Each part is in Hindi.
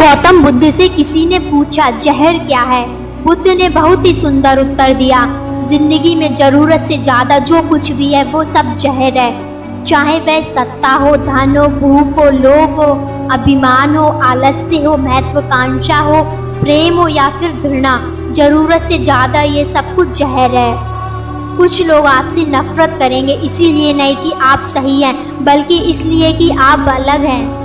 गौतम बुद्ध से किसी ने पूछा जहर क्या है। बुद्ध ने बहुत ही सुंदर उत्तर दिया, जिंदगी में जरूरत से ज्यादा जो कुछ भी है वो सब जहर है। चाहे वह सत्ता हो, धन हो, भूख हो, लोभ हो, अभिमान हो, आलस्य हो, महत्वाकांक्षा हो, प्रेम हो या फिर घृणा, जरूरत से ज्यादा ये सब कुछ जहर है। कुछ लोग आपसे नफरत करेंगे, इसीलिए नहीं कि आप सही हैं, बल्कि इसलिए कि आप अलग हैं।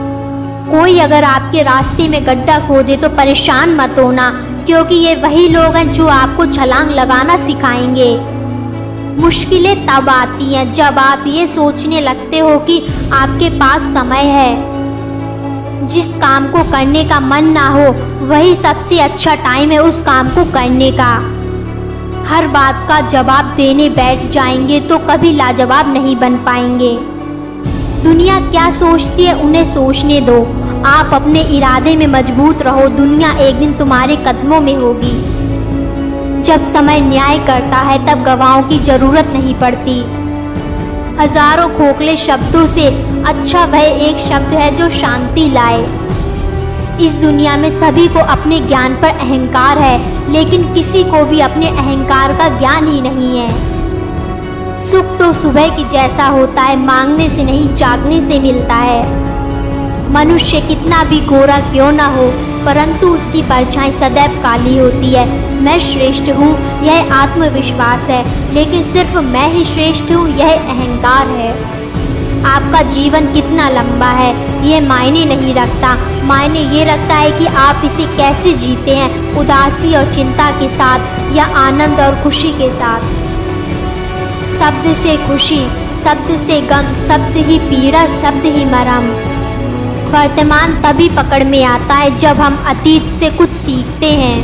कोई अगर आपके रास्ते में गड्ढा खोदे तो परेशान मत होना, क्योंकि ये वही लोग हैं जो आपको छलांग लगाना सिखाएंगे। मुश्किलें तब आती हैं जब आप ये सोचने लगते हो कि आपके पास समय है। जिस काम को करने का मन ना हो वही सबसे अच्छा टाइम है उस काम को करने का। हर बात का जवाब देने बैठ जाएंगे तो कभी लाजवाब नहीं बन पाएंगे। दुनिया क्या सोचती है उन्हें सोचने दो, आप अपने इरादे में मजबूत रहो, दुनिया एक दिन तुम्हारे कदमों में होगी। जब समय न्याय करता है तब गवाहों की जरूरत नहीं पड़ती। हजारों खोखले शब्दों से अच्छा वह एक शब्द है जो शांति लाए। इस दुनिया में सभी को अपने ज्ञान पर अहंकार है, लेकिन किसी को भी अपने अहंकार का ज्ञान ही नहीं है। सुख तो सुबह की जैसा होता है, मांगने से नहीं जागने से मिलता है। मनुष्य कितना भी गोरा क्यों ना हो, परंतु उसकी परछाई सदैव काली होती है। मैं श्रेष्ठ हूँ यह आत्मविश्वास है, लेकिन सिर्फ मैं ही श्रेष्ठ हूँ यह अहंकार है। आपका जीवन कितना लंबा है ये मायने नहीं रखता, मायने ये रखता है कि आप इसे कैसे जीते हैं, उदासी और चिंता के साथ या आनंद और खुशी के साथ। शब्द से खुशी, शब्द से गम, शब्द ही पीड़ा, शब्द ही मरहम। वर्तमान तभी पकड़ में आता है जब हम अतीत से कुछ सीखते हैं।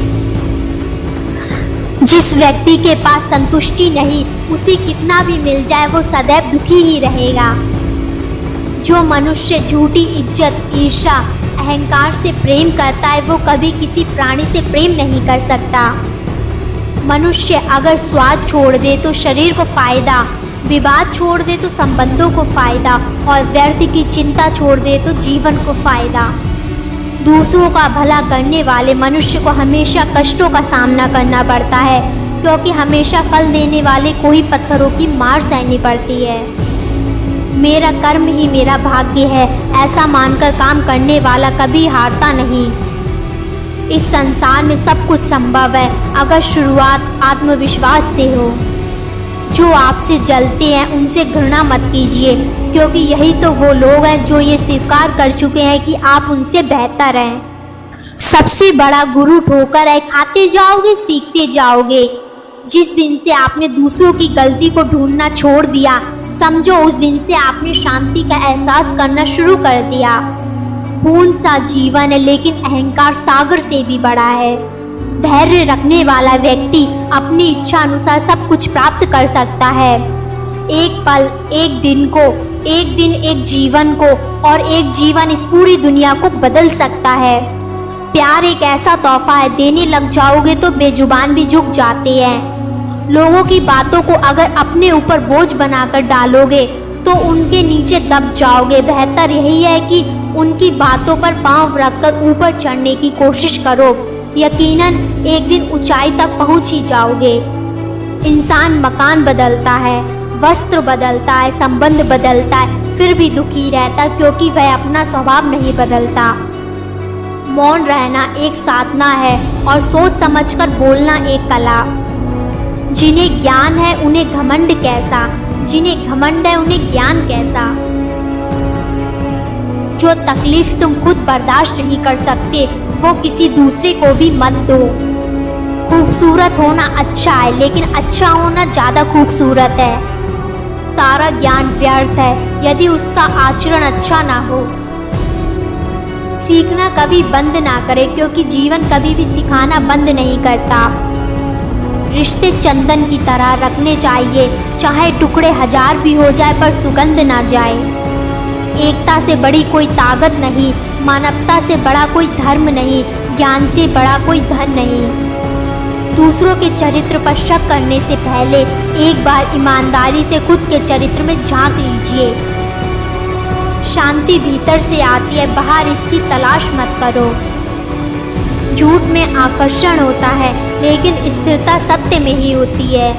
जिस व्यक्ति के पास संतुष्टि नहीं, उसे कितना भी मिल जाए वो सदैव दुखी ही रहेगा। जो मनुष्य झूठी इज्जत, ईर्ष्या, अहंकार से प्रेम करता है वो कभी किसी प्राणी से प्रेम नहीं कर सकता। मनुष्य अगर स्वाद छोड़ दे तो शरीर को फायदा, विवाद छोड़ दे तो संबंधों को फायदा, और व्यर्थ की चिंता छोड़ दे तो जीवन को फायदा। दूसरों का भला करने वाले मनुष्य को हमेशा कष्टों का सामना करना पड़ता है, क्योंकि हमेशा फल देने वाले को ही पत्थरों की मार सहनी पड़ती है। मेरा कर्म ही मेरा भाग्य है, ऐसा मानकर काम करने वाला कभी हारता नहीं। इस संसार में सब कुछ संभव है अगर शुरुआत आत्मविश्वास से हो। जो आपसे जलते हैं उनसे घृणा मत कीजिए, क्योंकि यही तो वो लोग हैं जो ये स्वीकार कर चुके हैं कि आप उनसे बेहतर हैं। सबसे बड़ा गुरु ठोकर है, खाते जाओगे सीखते जाओगे। जिस दिन से आपने दूसरों की गलती को ढूंढना छोड़ दिया, समझो उस दिन से आपने शांति का एहसास करना शुरू कर दिया। पूर्ण सा जीवन है, लेकिन अहंकार सागर से भी बड़ा है। धैर्य रखने वाला व्यक्ति अपनी इच्छा अनुसार सब कुछ प्राप्त कर सकता है। एक पल, एक दिन को, एक दिन एक जीवन को, और एक जीवन इस पूरी दुनिया को बदल सकता है। प्यार एक ऐसा तोहफा है, देने लग जाओगे तो बेजुबान भी झुक जाते हैं। लोगों की बातों को अगर अपने ऊपर बोझ बनाकर डालोगे तो उनके नीचे दब जाओगे। बेहतर यही है कि उनकी बातों पर पांव रखकर ऊपर चढ़ने की कोशिश करो, यकीनन एक दिन ऊंचाई तक पहुंच ही जाओगे। इंसान मकान बदलता है, वस्त्र बदलता है, संबंध बदलता है, फिर भी दुखी रहता क्योंकि वह अपना स्वभाव नहीं बदलता। मौन रहना एक साधना है और सोच समझकर बोलना एक कला। जिन्हें ज्ञान है उन्हें घमंड कैसा, जिन्हें घमंड है उन्हें ज्ञान कैसा। जो तकलीफ तुम खुद बर्दाश्त नहीं कर सकते वो किसी दूसरे को भी मत दो। खूबसूरत होना अच्छा है, लेकिन अच्छा होना ज़्यादा खूबसूरत है। सारा ज्ञान व्यर्थ है यदि उसका आचरण अच्छा ना हो। सीखना कभी बंद ना करे, क्योंकि जीवन कभी भी सिखाना बंद नहीं करता। रिश्ते चंदन की तरह रखने चाहिए, चाहे टुकड़े हजार भी हो जाए पर सुगंध ना जाए। एकता से बड़ी कोई ताकत नहीं, मानवता से बड़ा कोई धर्म नहीं, ज्ञान से बड़ा कोई धन नहीं। दूसरों के चरित्र पर शक करने से पहले एक बार ईमानदारी से खुद के चरित्र में झांक लीजिए। शांति भीतर से आती है, बाहर इसकी तलाश मत करो। झूठ में आकर्षण होता है, लेकिन स्थिरता सत्य में ही होती है।